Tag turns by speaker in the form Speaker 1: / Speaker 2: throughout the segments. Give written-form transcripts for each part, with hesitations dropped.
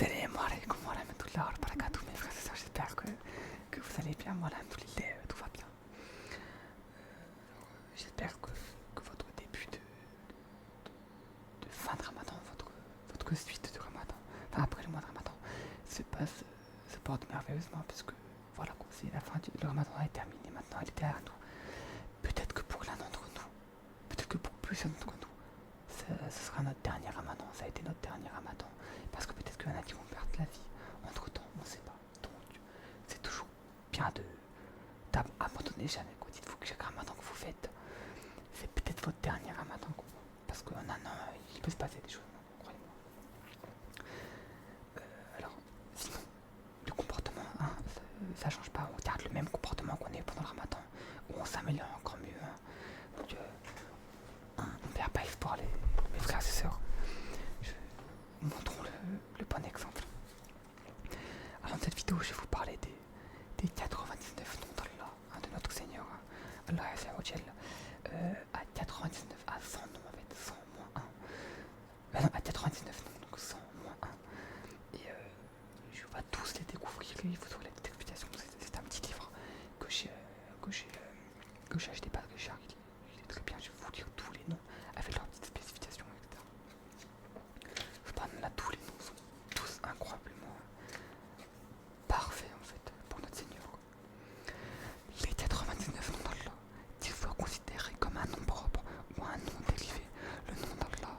Speaker 1: Salam alaikum wa rahmatullahi wa barakatuh, mes frères et sœurs, j'espère que vous allez bien. Moi, alhamdoulilah, tout va bien. J'espère que votre début de fin de ramadan, votre suite de ramadan, enfin après le mois de ramadan, se porte merveilleusement, puisque voilà, c'est la fin le ramadan est terminé, maintenant elle est derrière nous. Peut-être que pour l'un d'entre nous, peut-être que pour plusieurs d'entre nous, ce sera notre dernier ramadan, ça a été notre dernier ramadan, parce que peut-être qu'il y en a qui vont perdre la vie entre temps, on ne sait pas. Donc c'est toujours bien d'abandonner jamais, quoi. Dites-vous que chaque ramadan que vous faites, c'est peut-être votre dernier ramadan, quoi. Parce qu'en un an, il peut se passer des choses, croyez-moi. Alors, sinon, le comportement, hein, ça change pas, on garde le même comportement qu'on est pendant le ramadan, où on s'améliore encore mieux, hein. Donc, on ne perd pas espoir, mes frères et sœurs. Montrons le bon exemple. Alors dans cette vidéo, je vais vous parler des 99 noms d'Allah, hein, de notre Seigneur, hein, Allah Azza wa Jal, à 99, à 100 noms, en fait, 100 moins 1. Non, à 99 noms, donc 100 moins 1. Et je vais tous les découvrir, et vous aurez la petite explication. C'est un petit livre que j'ai acheté par Richard, il est très bien, je vais vous lire tous les noms avec leurs petites spécifications, etc. Là, tous les noms sont tous incroyablement parfaits en fait pour notre Seigneur. Les 99 noms d'Allah, qu'ils soient considérés comme un nom propre ou un nom dérivé, le nom d'Allah,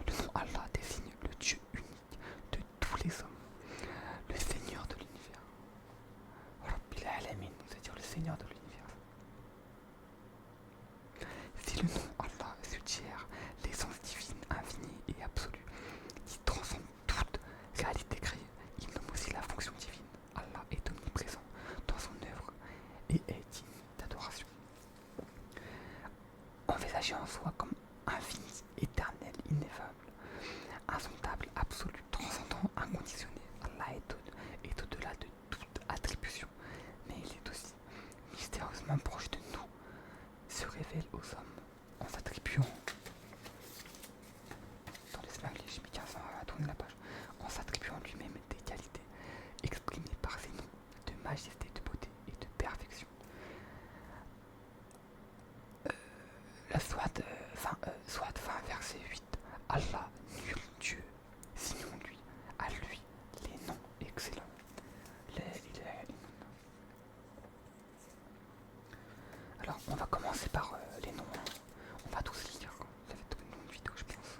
Speaker 1: le nom Allah désigne le Dieu unique de tous les hommes, le Seigneur de l'univers. Rabbil Alamin, c'est-à-dire le Seigneur de l'univers. Si le nom Allah suggère l'essence divine, infinie et absolue, qui transcende toute réalité créée, il nomme aussi la fonction divine. Allah est omniprésent dans son œuvre et est digne d'adoration. Envisagé en soi comme infini, éternel, ineffable, insondable, absolu, transcendant, inconditionné, Allah est au-delà de toute attribution, mais il est aussi mystérieusement proche de nous, se révèle aux hommes en s'attribuant, dans l'espagnol, j'ai mis 15 ans à tourner la page, en s'attribuant lui-même des qualités exprimées par ses noms de majesté, de beauté et de perfection. Soit 20 verset 8. Allah, nul Dieu, sinon lui, à lui les noms excellents. Alors on va commencer par les noms, hein. On va tous les lire, ça va être une longue vidéo je pense.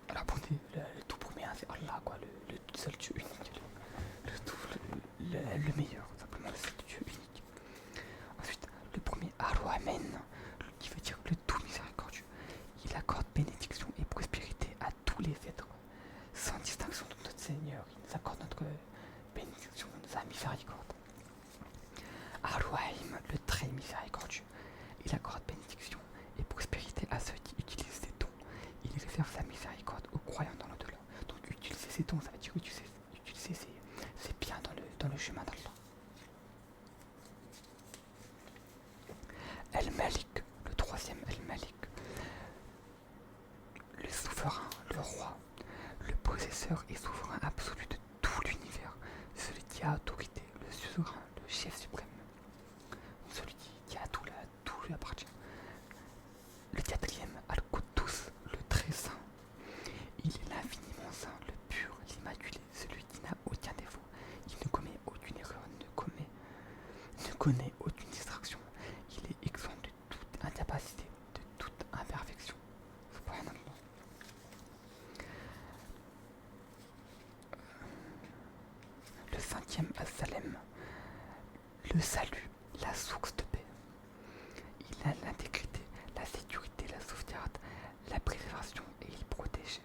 Speaker 1: Alors pour le tout premier, hein, c'est Allah, quoi, le seul Dieu unique, le meilleur, simplement le seul Dieu unique. Ensuite, le premier Ar-Rahman, qui veut dire le tout miséricordieux. Il accorde bénédiction et prospérité à tous les êtres, sans distinction de notre Seigneur. Il nous accorde notre bénédiction, sa miséricorde. Ar-Rahim, le très miséricordieux. Il accorde bénédiction et prospérité à ceux qui utilisent ses dons. Il réserve sa miséricorde aux croyants dans l'au-delà. Donc utiliser ses dons, ça veut dire utiliser ses biens dans le chemin d'Allah. El-Malik, le troisième El-Malik, le souverain, le roi, le possesseur et souverain absolu de tout l'univers, celui qui a autorité, le suzerain, le chef suprême, celui qui a tout lui appartient. Le quatrième, Al-Quddus, le très saint, il est l'infiniment saint, le pur, l'immaculé, celui qui n'a aucun défaut, il ne commet aucune erreur, ne connaît aucune distraction, il est exempt de toute incapacité, de toute imperfection. Subhanallah. Le cinquième, As-Salem, le salut, la source de paix. Il a l'intégrité, la sécurité, la sauvegarde, la préservation et il protège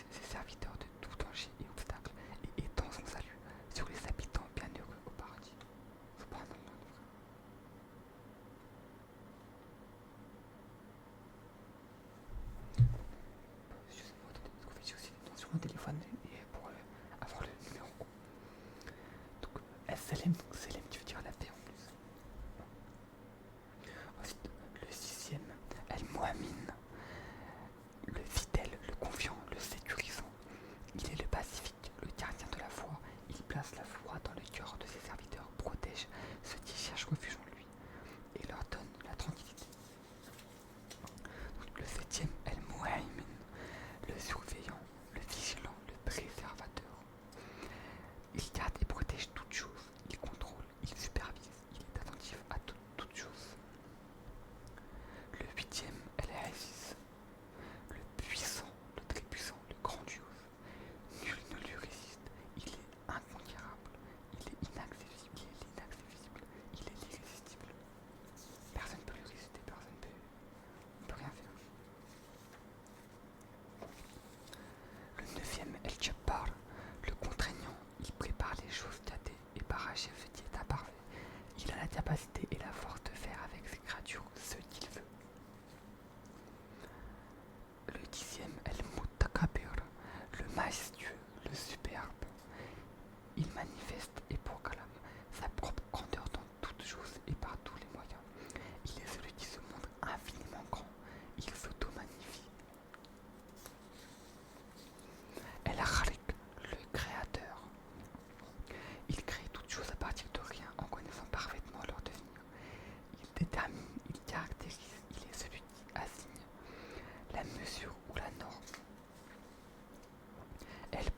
Speaker 1: ses serviteurs de tout danger et obstacle et étend son salut sur les habitants bienheureux au paradis. Subhanallah. Je sais pas, parce qu'on fait aussi des noms sur mon téléphone et pour avoir le numéro. Donc, Salem, Salem qui veut dire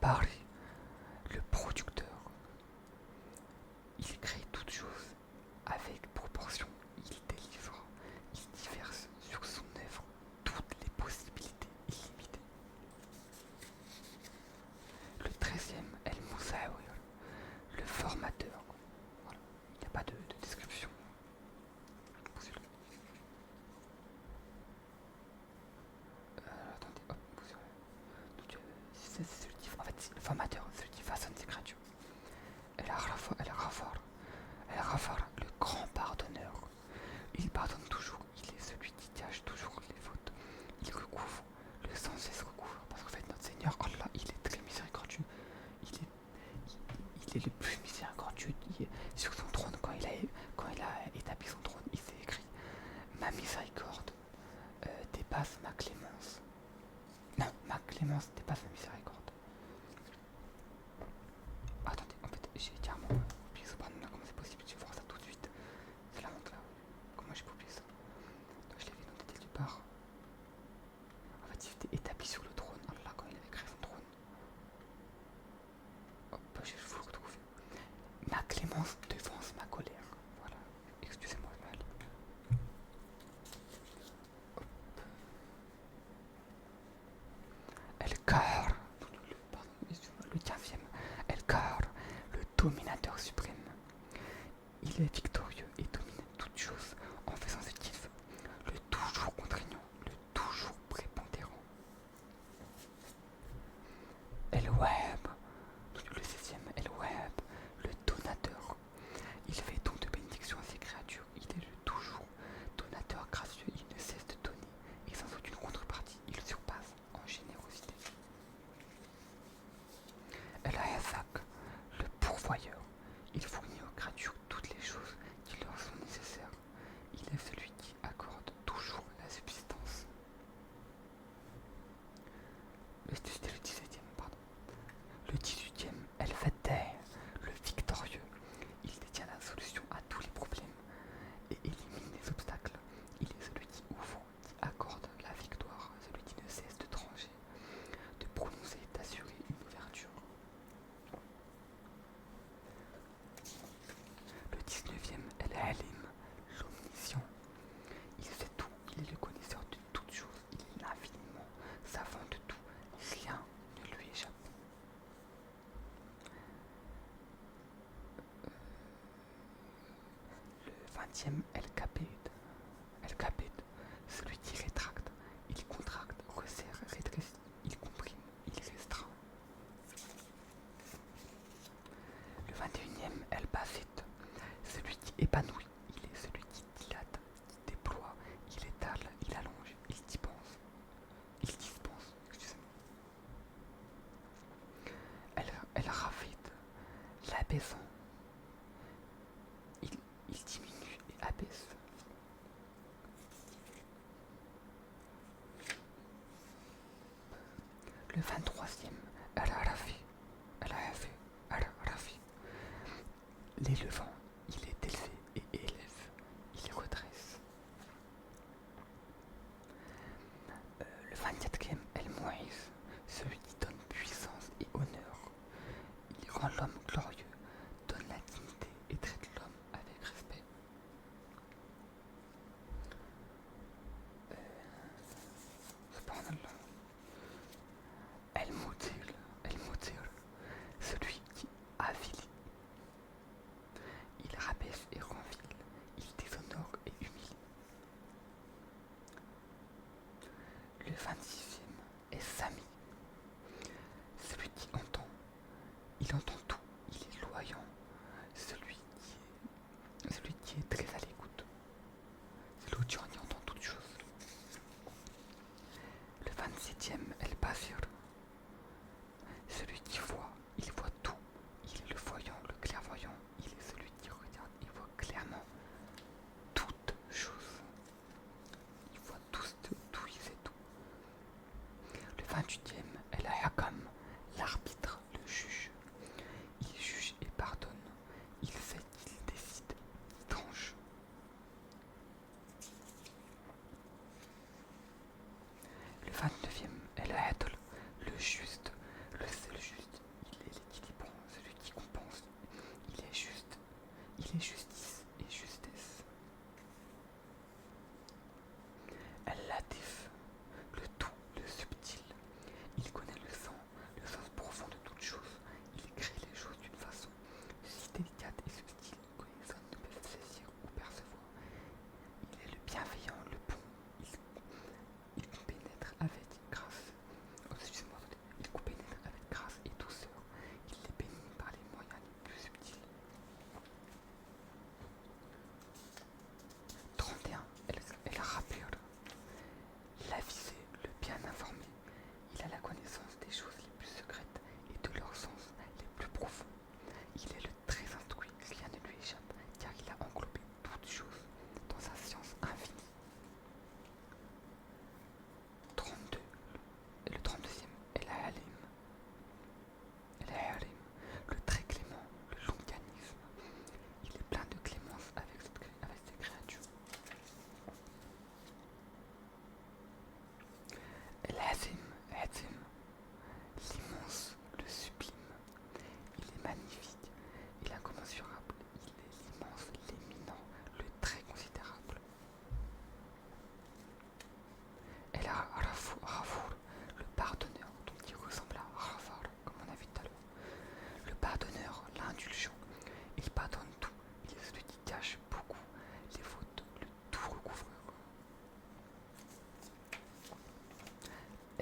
Speaker 1: Paris, le producteur, il crée toutes choses avec proportion, il délivre, il diverse sur son œuvre toutes les possibilités illimitées. Le 13e, El Moussaoui, le formateur. Voilà. Il n'y a pas de description. Attendez, hop, donc, c'est celui qui, en fait, le formateur, celui qui façonne ses créatures. El Ghafar, le grand pardonneur. Il pardonne toujours, il est celui qui cache toujours les fautes. Il recouvre, le sans cesse recouvre. Parce qu'en fait, notre Seigneur, Allah, il est très miséricordieux. Il est le plus miséricordieux. Sur son trône, quand il a établi son trône, il s'est écrit: ma miséricorde dépasse ma clémence. Non, ma clémence dépasse ma miséricorde. Attendez, en fait, j'ai carrément oublié ce pardon là. Comment c'est possible? Je vais voir ça tout de suite. C'est la honte là. Comment j'ai pu oublier ça? Donc, je l'avais noté dès le départ. En fait, il était établi sur le trône. Allah, quand il avait créé son trône. Hop, je vais vous le retrouver. Ma clémence devance ma colère. Voilà. Excusez-moi, mal. El Kahar, le 15e, El Kahar, le dominateur suprême. Il est victorieux et domine toutes choses en faisant ce qu'il veut. Le toujours contraignant, le toujours prépondérant. El Wahhab, le 16e, El Wahhab, le donateur. Il fait don de bénédiction à ses créatures. Il est le toujours donateur gracieux. Il ne cesse de donner et sans aucune contrepartie, il surpasse en générosité. El Hayazak, le pourvoyeur. Il fournit aux créatures toutes les choses qui leur sont nécessaires. Il est celui qui accorde toujours la subsistance. C'était le 17e, pardon. Le 18e, El Fattah, le victorieux. Il détient la solution à tous les problèmes et élimine les obstacles. Il est celui qui ouvre, qui accorde la victoire, celui qui ne cesse de trancher, de prononcer, d'assurer une ouverture. Le 19e, El Halim, l'omniscient. Il sait tout, il est le connaisseur de toutes choses, il est infiniment savant de tout, rien ne lui échappe. Le 20e, El Kabid, celui qui rétracte, il contracte, resserre, rétrécit, il comprime, il restreint. Le 21e, El Basit, celui qui épanouit, il est celui qui dilate, qui déploie, il étale, il allonge, il dispense, excusez-moi. El Rafid, l'abaissant, il diminue et abaisse. Le 23e, El-Rafi, l'élevant, il est élevé et élève, il redresse. Le 24e, El-Mu'iz, celui qui donne puissance et honneur. Il rend l'homme glorieux, donne la dignité et traite l'homme avec respect. Subhanallah. El-Mutir, celui qui avilit. Il rabaisse et rend vil, il déshonore et humilie. Le 26e est Sami, celui qui entend. Il entend tout, il est loyant, celui qui est très à l'écoute. C'est l'audient qui entend toutes choses. Le 27e, El Basir, celui qui voit, il voit tout. Il est le voyant, le clairvoyant, il est celui qui regarde, il voit clairement toutes choses. Il voit tout, il sait tout. Le 28e, El Hakam, l'arbitre, le juge. Il juge et pardonne. Il sait qu'il décide, il tranche. Le 29e, El Adl, le juste, le seul juste.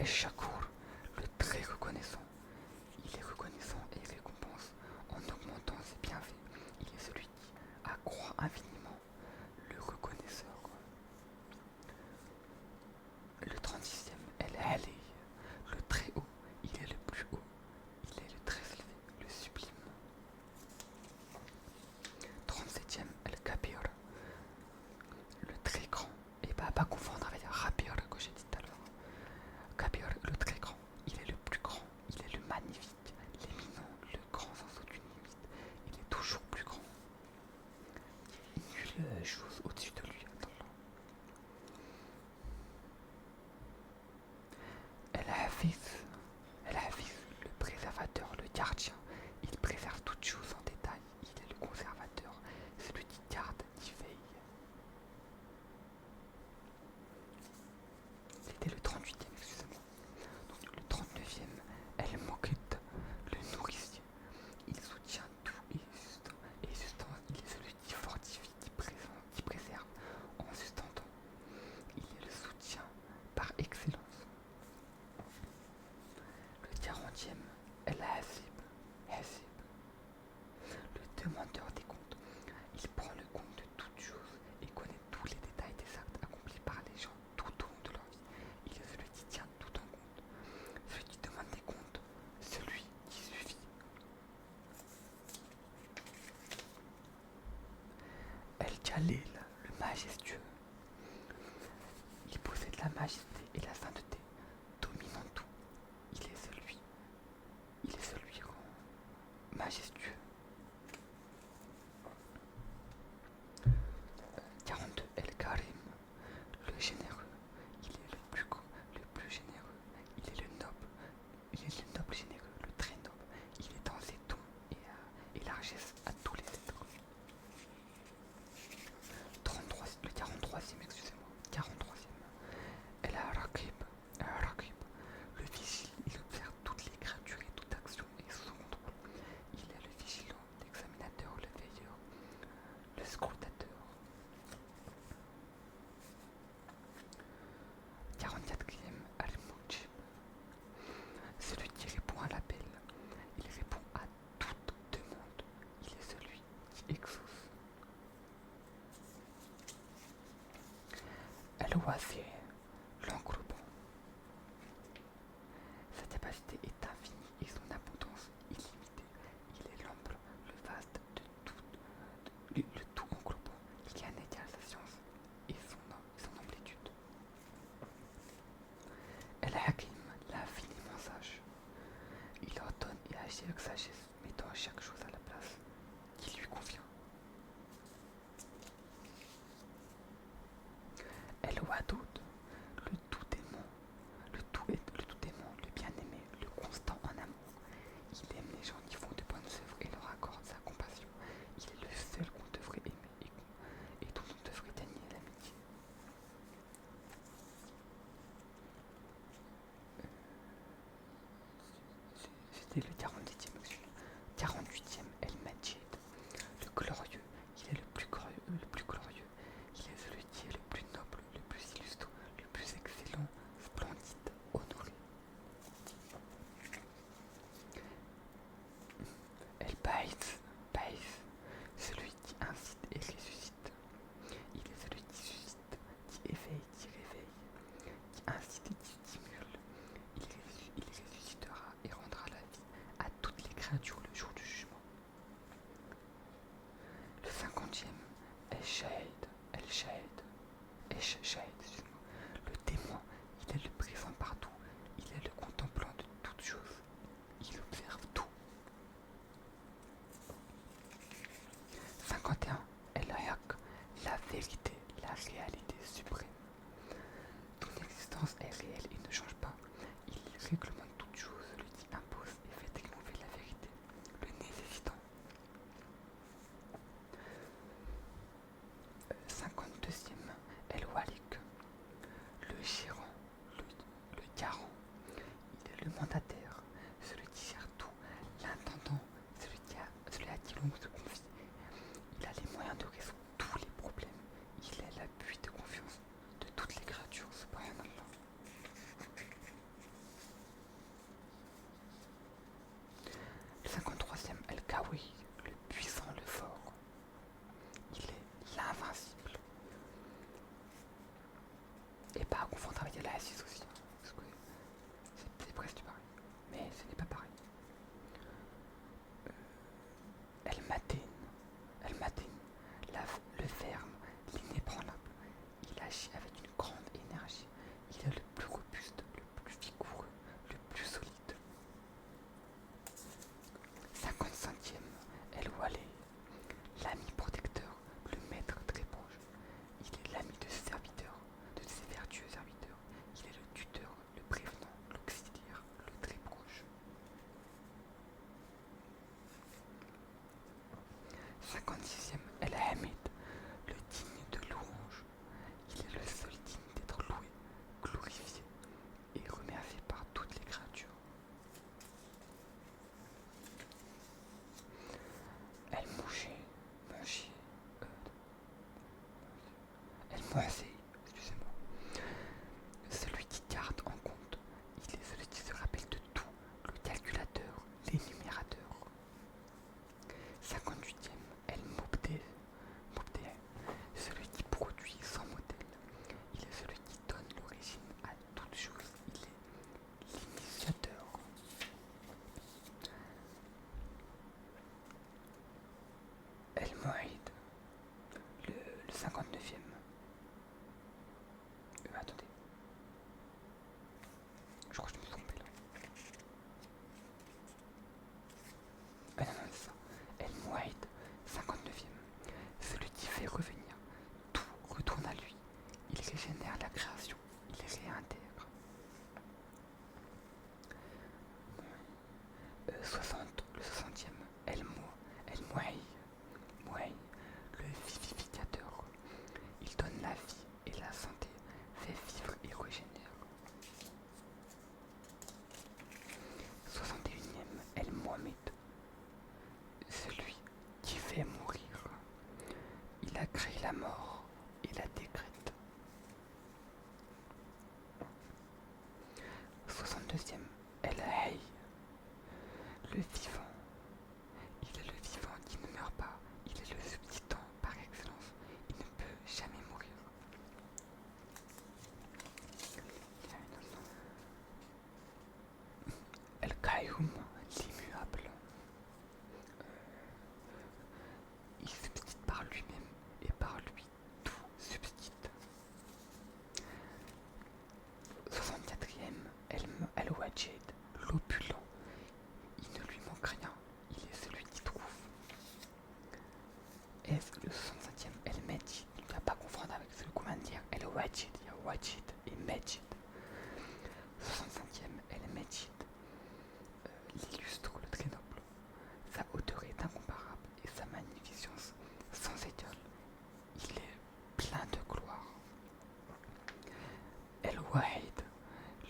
Speaker 1: Shakur, le très reconnaissant. Il est reconnaissant et récompense en augmentant ses bienfaits. Il est celui qui accroît infiniment le reconnaisseur. Le 36e, El Ali, le très haut. Il est le plus haut. Il est le très élevé, le sublime. 37e, El Kabir, le très grand. Et pas confondre avec Rabir que j'ai dit tout à l'heure. Kabir, le très grand. Il est le plus grand. Il est le magnifique, l'éminent, le grand sans aucune limite. Il est toujours plus grand. Il y a nulle chose au-dessus de lui. El Hafiz, le préservateur, le gardien. Il préserve toutes choses en détail. Il est le conservateur, celui qui garde, qui veille. C'était le 38e, excusez-moi. Donc le 39e, El Moquette, le nourricier. Il soutient tout et sustente. Il est celui qui fortifie, qui préserve en sustentant. Il est le soutien par excellence. Le 40e, El Hasib, le demandeur des comptes. Il prend le compte de toutes choses et connaît tous les détails des actes accomplis par les gens tout au long de leur vie. Il est celui qui tient tout en compte, celui qui demande des comptes, celui qui suffit. El Jalil, le majestueux. Il possède la majesté et la sainteté, dominant tout. Il est celui majestueux. 42. El Karim, le généreux. Il est le plus généreux. Il est le noble généreux, le très noble. Il est dans ses dons et largesse à tous les êtres. 33, le 43e, excusez-moi. 43e. El Raqib, le vigile. Il observe toutes les créatures et toute action et sous son contrôle. Il est le vigilant, l'examinateur, le veilleur, le scrutateur. 44e, Al-Mujib, celui qui répond à l'appel. Il répond à toute demande. Il est celui qui exauce. Al-Wasi, l'englobant. Sa capacité est infinie et son abondance illimitée. Il est l'ample, le vaste de tout, le tout englobant. Il y a un égal sa science et son amplitude. El-Hakim, l'infiniment sage. Il ordonne et agit avec sagesse, mettant chaque chose à la place qui lui convient. El-Wadoud, le tout aimant, le bien-aimé, le constant en amour. Il aime les gens qui font de bonnes œuvres et leur accorde sa compassion. Il est le seul qu'on devrait aimer et dont on devrait gagner l'amitié. C'était le 47e, 48e, El Majid, le glorieux. Il est le plus glorieux. Il est celui qui est le plus noble, le plus illustre, le plus excellent, splendide, honoré. El Baïs, celui qui incite et ressuscite. Il est celui qui suscite, qui éveille, qui réveille, qui incite et qui stimule. Il ressuscitera et rendra la vie à toutes les créatures le jour du jugement. Le 50e, excusez-moi, le témoin. Il est le présent partout. Il est le contemplant de toutes choses. Il observe tout. 51. El-Haq, la vérité, la réalité suprême. Ton existence est réelle. oui, le puissant, le fort. Il est l'invincible. Et pas à confondre avec la Aziz aussi, hein, parce que c'est presque pareil. Mais ce n'est pas pareil. El Matin, El Matin, le ferme, l'inébranlable. Il agit avec une grande énergie. Il est le plus robuste, le plus vigoureux, le plus solide. 55e, El Walé, l'ami protecteur, le maître très proche. Il est l'ami de ses serviteurs, de ses vertueux serviteurs. Il est le tuteur, le prévenant, l'auxiliaire, le très proche. 56e, El Hamid, le digne de louange. Il est le seul digne d'être loué, glorifié et remercié par toutes les créatures. El Mouché, El Moisé, excusez-moi. Celui qui garde en compte, il est celui qui se rappelle de tout, le calculateur, l'énumérateur. 58e, El Moubdé, celui qui produit sans modèle. Il est celui qui donne l'origine à toute chose. Il est l'initiateur. El Moïd, le 59e. Attendez. Je crois que je me suis trompé là. Non, c'est ça. El Moïd, 59e. Celui qui fait revenir. Tout retourne à lui. Il régénère la création. Il réintègre. 60, le 60e. El Mouaï, le vivificateur. Il donne la vie et la santé, fait vivre et régénère. 61e, El Mohamed, celui qui fait mourir. Il a créé la mort et la décrète. 62e, El Hayy, le vivant. Il est le vivant qui ne meurt pas. Il est le subsistant par excellence. Il ne peut jamais mourir. El Qayyum, l'immuable. Il subsiste par lui-même et par lui tout subsiste. 64e, El Wajid, l'opulent. Il ne lui manque rien, il est celui qui trouve. Et le 65e, El Majid, il ne va pas confondre avec celui qu'on vient de dire, El Wajid, il y a Wajid et Majid. 65e, El Majid, l'illustre, le très noble. Sa hauteur est incomparable et sa magnificence sans égal. Il est plein de gloire. El Wahid,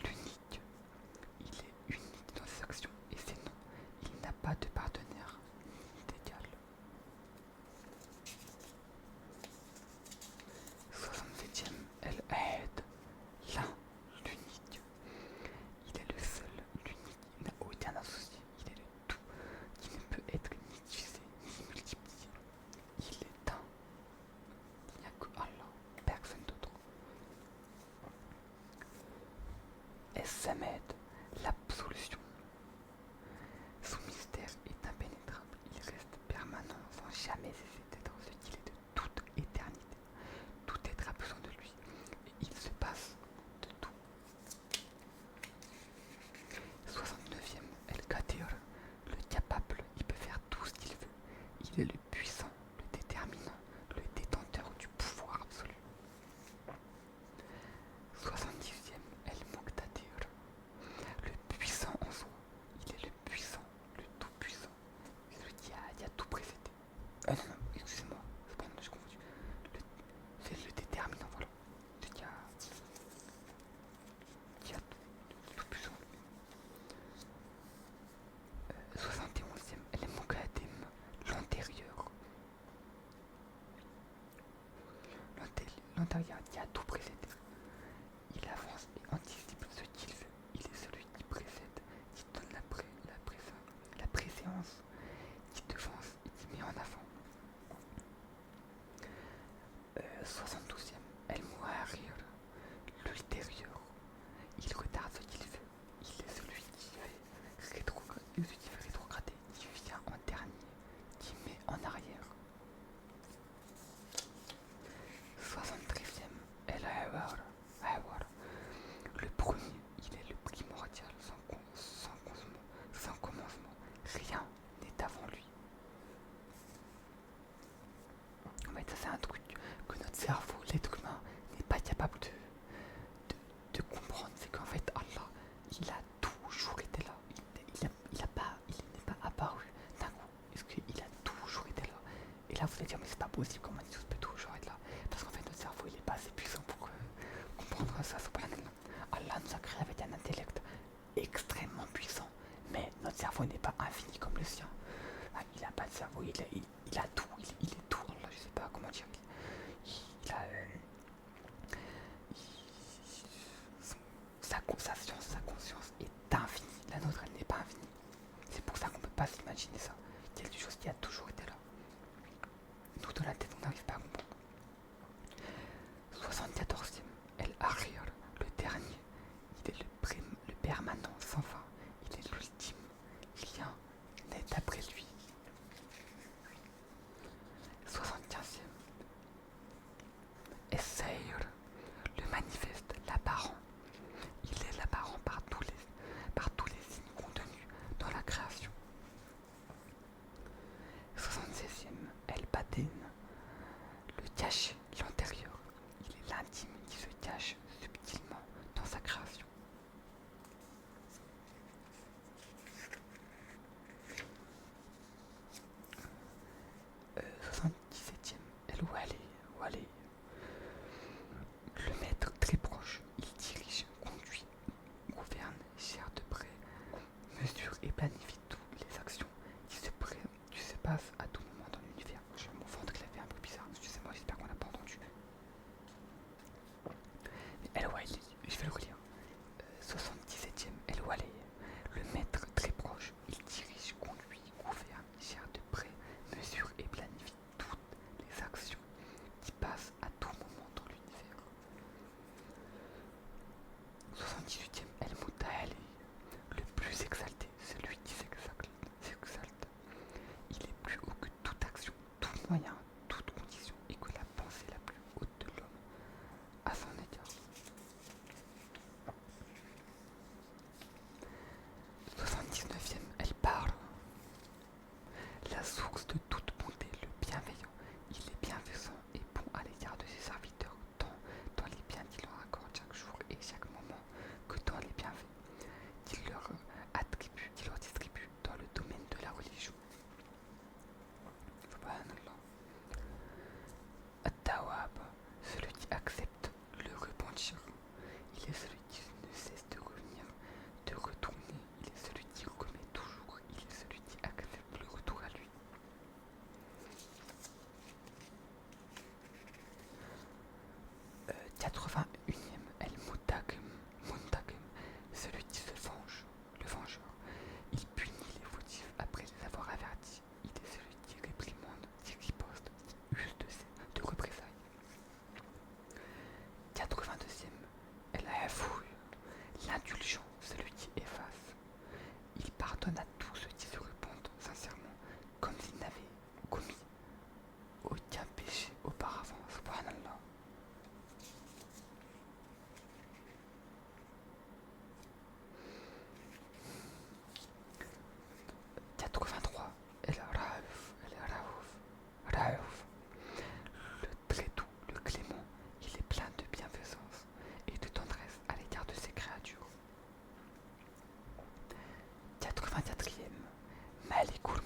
Speaker 1: l'unique. Il est unique dans ses actions et ses noms. Il n'a pas de partenaire ni d'égal. 67e, El Ahad, l'un, l'unique. Il est le seul, l'unique, il n'a aucun associé. Il est le tout, qui ne peut être ni divisé ni multiplié. Il est un. Il n'y a que Allah, personne d'autre. Es-Samed, l'absolution. Son mystère est impénétrable, il reste permanent sans jamais cesser d'être ce qu'il est de toute éternité. Tout être a besoin de lui et il se passe de tout. 69e, El Qadir, le capable, il peut faire tout ce qu'il veut. Il est le puissant, le déterminant, le détenteur du pouvoir absolu. 70e, El Muqtadir, le puissant en soi. Il est le puissant, le tout-puissant, celui qui a tout précédé. Non, excusez-moi, j'ai confondu. C'est le déterminant, voilà. Celui qui a tout puissant. 71e, El Muqaddim, l'antérieur. L'antérieur qui a tout précédé. Il avance et anticipe ce qu'il veut. Il est celui qui précède, qui donne la préséance, qui devance c'est qu'en fait Allah, il a toujours été là. Il n'est pas apparu d'un coup. Est-ce qu'il a toujours été là? Et là vous allez dire mais c'est pas possible, comment Dieu peut toujours être là? Parce qu'en fait notre cerveau il est pas assez puissant pour comprendre ça, subhanallah. Allah nous a créé avec un intellect extrêmement puissant, mais notre cerveau n'est pas infini comme le sien. Il a pas de cerveau, il a tout, il est tout. Allah, je sais pas comment dire. Il a sa science, sa conscience est infinie. La nôtre, elle n'est pas infinie. C'est pour ça qu'on ne peut pas s'imaginer ça. Il y a quelque chose qui a toujours été là. Nous, de la tête, on n'arrive pas à comprendre. 74e, El Akhir, le dernier. Il est le permanent sans fin. Il est l'ultime. Rien n'est après lui. 75e, Essayer, le manifeste, l'apparent. Il est l'apparent par tous les signes contenus dans la création. 76e, El Batin, le caché, l'antérieur. Il est l'intime qui se cache subtilement dans sa création. 77e, El Wali, le maître très proche. Il dirige, conduit, gouverne, gère de près, mesure et planifie toutes les actions qui se passent à tout moment dans l'univers. Je vais m'offendre que la fait un peu bizarre, excusez-moi, j'espère qu'on n'a pas entendu. Mais El Wali, je vais le relire. 77e, El Wali, le maître très proche. Il dirige, conduit, gouverne, gère de près, mesure et planifie toutes les actions qui passent à tout moment dans l'univers. 78e, El Muta'ali, le plus exalté, celui qui s'exalte. Il est plus haut que toute action, tout moyen, toute condition, et que la pensée la plus haute de l'homme à son égard. 79e, elle parle. La source de toute bonté, le bienveillant. Il est bienfaisant et bon à l'égard de ses serviteurs, tant dans les biens qu'il leur accorde chaque jour et chaque moment, que dans les bienfaits qu'il leur attribue, qu'il leur distribue dans le domaine de la religion. Subhanallah. At-Tawwab, celui qui accepte le repentir. Il est celui qui ne cesse de revenir, de retourner. Il est celui qui remet toujours. Il est celui qui accepte le retour à lui. 81e, El Muntaqim, celui qui se venge, le vengeur. Il punit les fautifs après les avoir avertis. Il est celui qui réprimande, qui riposte, qui use de représailles. 82e, El Afou, l'indulgent, celui qui efface. Il pardonne à tous ceux qui se repentent sincèrement, comme s'ils n'avaient commis aucun péché auparavant. Subhanallah. 83, Raouf, le très doux, le clément. Il est plein de bienfaisance et de tendresse à l'égard de ses créatures. 84e, Malikul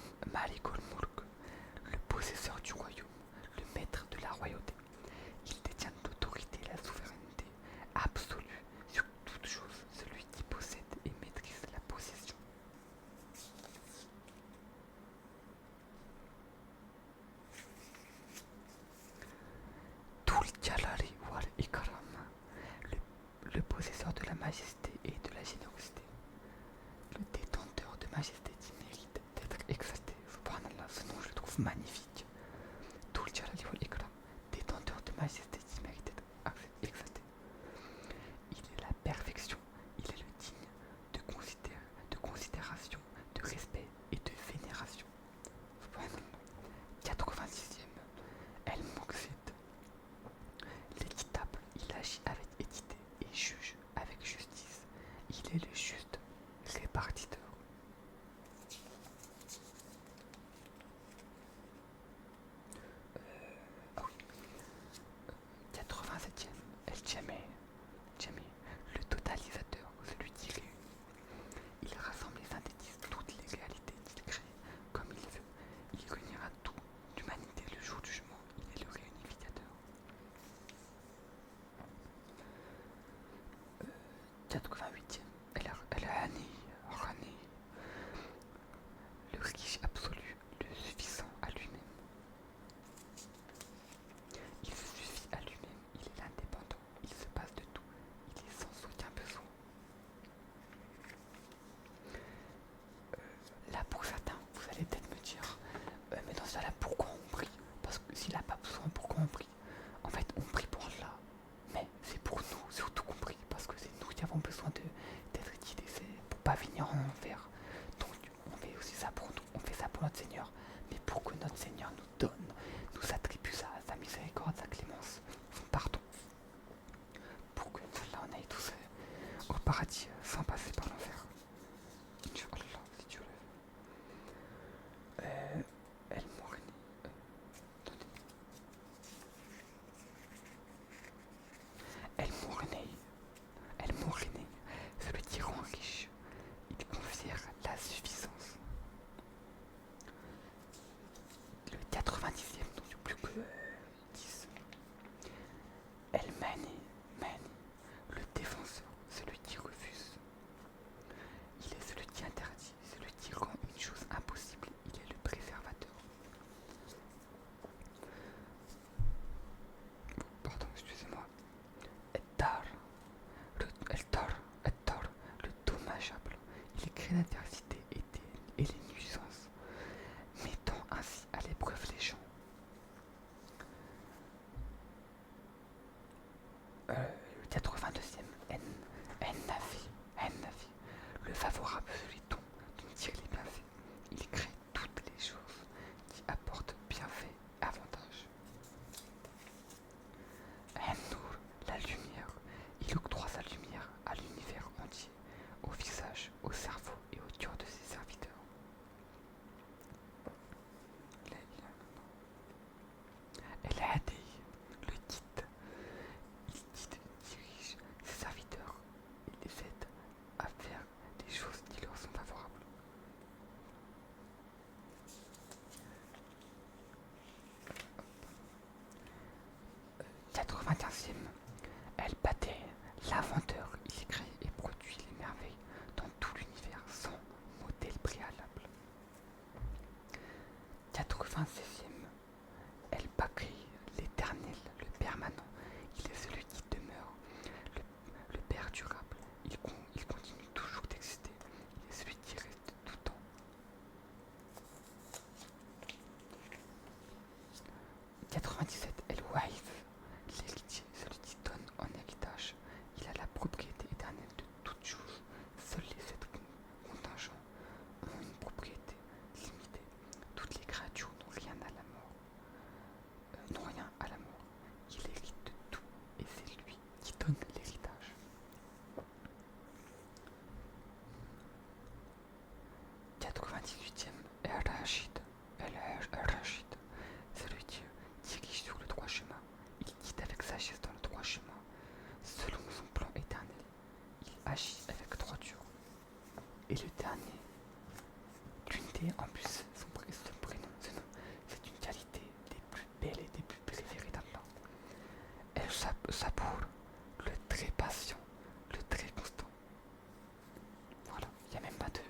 Speaker 1: Mulk, le possesseur du royaume, le maître de la royauté. Il détient l'autorité et la souveraineté absolue sur toute chose, celui qui possède et maîtrise la possession. 'Jalali wal Ikram, le possesseur de la majesté et de la générosité, le détenteur de majesté qui mérite d'être exalté. Subhanallah, ce nom je le trouve magnifique. 'Jalali wal Ikram, détenteur de majesté qui mérite d'être exalté. Il est la perfection, il est le digne de considération, de respect et de vénération. Subhanallah. 86e, El Muqsit, l'équitable, il agit avec équité et juge avec justice. Il est le juste répartiteur. 88e, El-Hani, Rani, le riche absolu, le suffisant à lui-même. Il se suffit à lui-même, il est l'indépendant, il se passe de tout, il est sans aucun besoin. Là, pour certains, vous allez peut-être me dire, mais dans ce cas-là, pourquoi on prie? Parce que s'il n'a pas besoin, pourquoi on prie? En fait, on prie pour Allah, mais c'est pour nous, surtout qu'on prie, parce que c'est nous qui avons besoin d'être guidés, c'est pour pas venir en enfer. Donc, on fait aussi ça pour nous, on fait ça pour notre Seigneur, mais pour que notre Seigneur nous donne, nous attribue sa miséricorde, sa clémence, son pardon, pour que là, on aille tous au paradis sans passer par l'enfer. Inch'Allah, si Dieu le veut. El Mourni. Attendez. El Mourni. El Mourni, celui qui rend riche. Il confère la suffisance. Le 90e, donc plus que 10. El Mani. Mani, le défenseur, celui qui refuse. Il est celui qui interdit, celui qui rend une chose impossible. Il est le préservateur. Pardon, excusez-moi. Ettar, le dommageable. Il crée l'adversité et les nuisances, mettant ainsi à l'épreuve les gens. Le 82e, En-Nafi, le favorable, celui dont tire les bienfaits. Il crée toutes les choses qui apportent bienfaits et avantages. En-Nur, la lumière, il octroie sa lumière à l'univers entier, au visage, au cerveau et au cœur de ses serviteurs. El-Hadi, le guide, il guide, dirige ses serviteurs et les aide à faire des choses qui leur sont favorables. « 95e, El Pater, l'inventeur, il crée et produit les merveilles dans tout l'univers sans modèle préalable. 96e, El Baqi, l'éternel, le permanent, il est celui qui demeure, le perdurable, il continue toujours d'exister, il est celui qui reste tout le temps. 97, El Waïf, l'héritier, celui qui donne en héritage, il a la propriété éternelle de toutes choses. Seuls les êtres contingents ont une propriété limitée. Toutes les créatures n'ont rien à la mort. Il hérite de tout et c'est lui qui donne l'héritage. 98e, El-Rachid, celui qui dirige sur le droit chemin. Il guide avec sagesse dans le droit chemin. Selon son plan éternel, il agit avec droiture. Et le dernier, l'une des, en plus, son prénom, c'est une qualité des plus belles et des plus préférées d'Allah. El Sabour, le très patient, le très constant. Voilà, il n'y a même pas de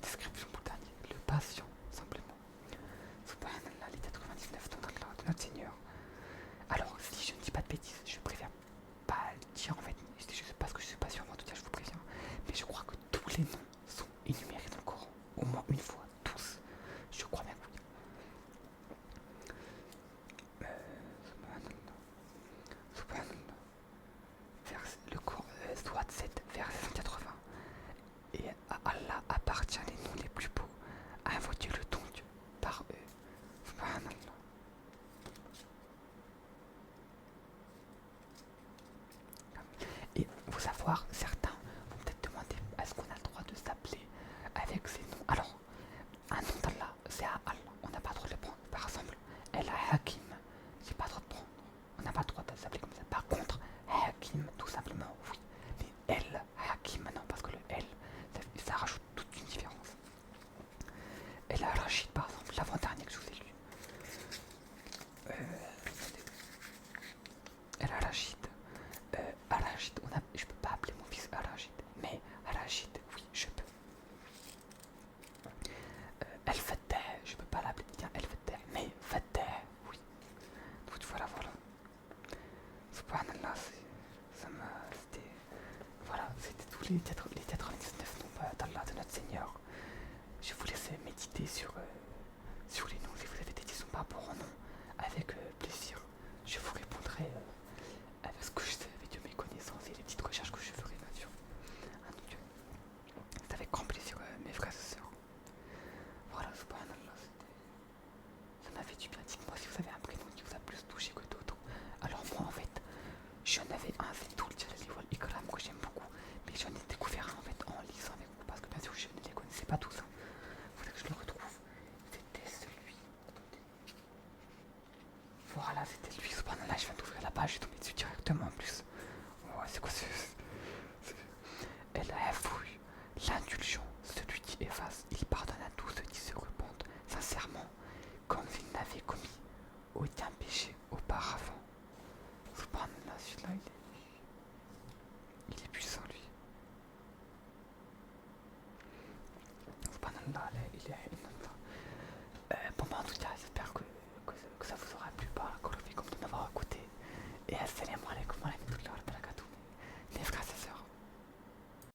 Speaker 1: description pour le dernier. Le patient, simplement. Subhanallah, les 99 dans d'Allah, de notre Seigneur. Alors, si je ne dis pas de bêtises, je préfère pas le dire en fait, c'est juste parce que je suis pas sûr, en tout cas je vous préviens, mais je crois que tous les noms sont énumérés dans le Coran, au moins une fois, tous. les 99 noms d'Allah de notre Seigneur. Je vous laisse méditer sur les noms. Si vous avez des questions par rapport aux noms, avec plaisir, je vous répondrai avec ce que je sais, avec mes connaissances et les petites recherches que je ferai, bien sûr. Donc, c'est avec grand plaisir, mes frères et sœurs. Voilà, subhanallah, ça m'a fait du bien. Dites-moi si vous avez un prénom qui vous a plus touché que d'autres. Alors moi, en fait, j'en avais un, c'est Toul Jalali Wal Ikram, que j'aime beaucoup. Mais j'en ai découvert un, en fait, en lisant avec vous, parce que bien sûr, je ne les connaissais pas tous. Faudrait que je le retrouve. C'était celui. Voilà, c'était lui. Subhanallah, je viens d'ouvrir la page, je suis tombé dessus directement en plus. Ouais, c'est quoi ce. Elle a fouille, l'indulgent, celui qui efface, il pardonne à tous ceux qui se repentent sincèrement, comme s'ils n'avaient commis aucun péché auparavant. Subhanallah, celui-là, il est.